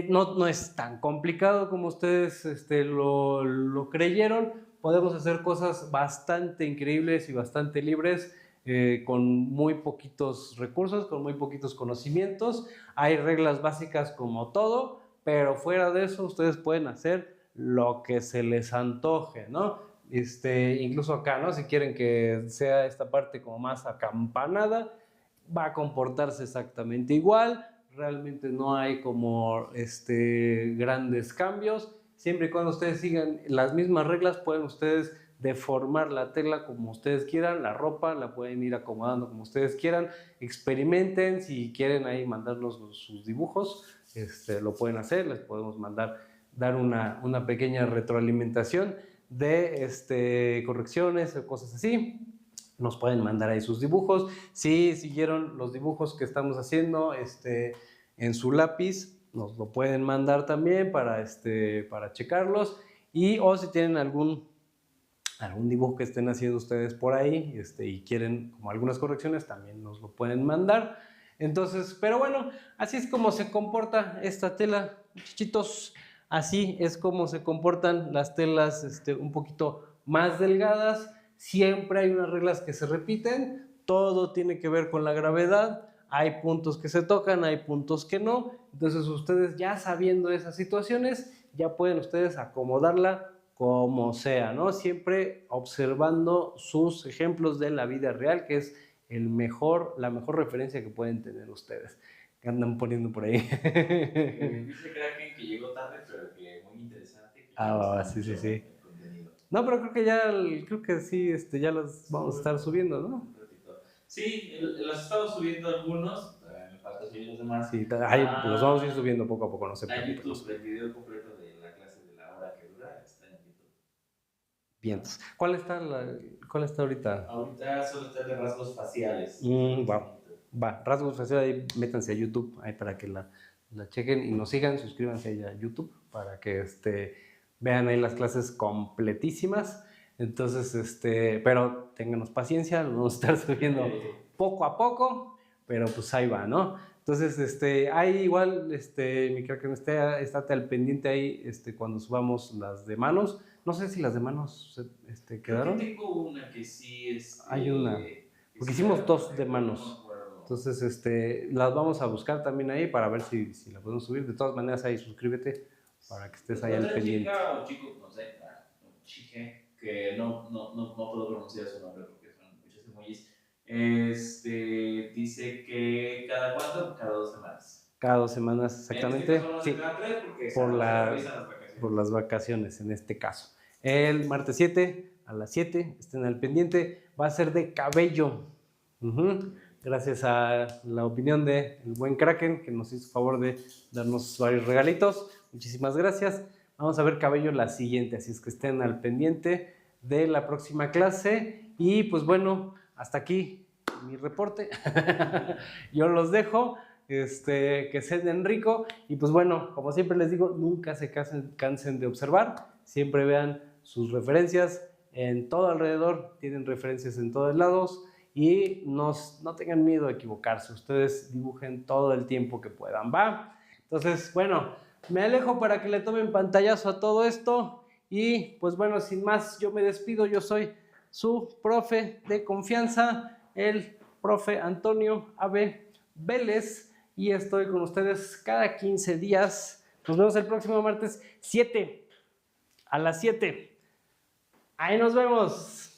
No es tan complicado como ustedes lo creyeron. Podemos hacer cosas bastante increíbles y bastante libres con muy poquitos recursos, con muy poquitos conocimientos. Hay reglas básicas como todo, pero fuera de eso ustedes pueden hacer lo que se les antoje, ¿no? Incluso acá, ¿no? Si quieren que sea esta parte como más acampanada, va a comportarse exactamente igual. Realmente no hay como grandes cambios. Siempre y cuando ustedes sigan las mismas reglas, pueden ustedes deformar la tela como ustedes quieran, la ropa la pueden ir acomodando como ustedes quieran. Experimenten, si quieren ahí mandarnos sus dibujos, lo pueden hacer, les podemos dar una pequeña retroalimentación de correcciones o cosas así. Nos pueden mandar ahí sus dibujos. Si siguieron los dibujos que estamos haciendo en su lápiz, nos lo pueden mandar también para checarlos. O si tienen algún dibujo que estén haciendo ustedes por ahí y quieren como algunas correcciones, también nos lo pueden mandar. Entonces, pero bueno, así es como se comporta esta tela, muchachitos. Así es como se comportan las telas un poquito más delgadas. Siempre hay unas reglas que se repiten, todo tiene que ver con la gravedad, hay puntos que se tocan, hay puntos que no. Entonces ustedes ya sabiendo esas situaciones, ya pueden ustedes acomodarla como sea, ¿no? Siempre observando sus ejemplos de la vida real, que es la mejor referencia que pueden tener ustedes. ¿Qué andan poniendo por ahí? Dice Kraken que llegó tarde, pero que muy interesante. Sí. No, pero creo que sí, ya las vamos a estar subiendo, ¿no? Sí, los estamos subiendo algunos, me falta subir los demás. Sí, los vamos a ir subiendo poco a poco, no se preocupen. A YouTube, el video completo de la clase de la hora que dura está en YouTube. Bien, ¿cuál está ahorita? Ahorita solo está de rasgos faciales. Va, rasgos faciales, ahí métanse a YouTube, ahí para que la chequen y nos sigan, suscríbanse ahí a YouTube para que vean ahí las clases completísimas. Entonces, pero ténganos paciencia, lo vamos a estar subiendo poco a poco, pero pues ahí va, ¿no? Entonces, ahí igual, mi Kraken estate al pendiente ahí, cuando subamos las de manos. No sé si las de manos quedaron. Creo que tengo una que sí hay una, porque hicimos 2 de manos. Entonces, las vamos a buscar también ahí para ver si la podemos subir. De todas maneras, ahí suscríbete para que estés ahí al pendiente. Chica o chico, no sé, chique, que no puedo pronunciar su nombre porque son muchos emojis. Dice que ¿cada cuánto? Cada 2 semanas. Cada 2 semanas, exactamente. Sí, cada 3 porque por las vacaciones en este caso. El martes 7 a las 7, estén al pendiente, va a ser de cabello. Gracias a la opinión del buen Kraken, que nos hizo favor de darnos varios regalitos. Muchísimas gracias. Vamos a ver cabello la siguiente, así es que estén al pendiente de la próxima clase. Y pues bueno, hasta aquí mi reporte. Yo los dejo, que cenen rico. Y pues bueno, como siempre les digo, nunca se cansen de observar. Siempre vean sus referencias en todo alrededor, tienen referencias en todos lados. y no tengan miedo de equivocarse. Ustedes dibujen todo el tiempo que puedan, ¿va? Entonces, bueno, me alejo para que le tomen pantallazo a todo esto y pues bueno, sin más, yo me despido. Yo soy su profe de confianza, el profe Antonio A.B. Vélez, y estoy con ustedes cada 15 días. Nos vemos el próximo martes 7 a las 7. Ahí nos vemos.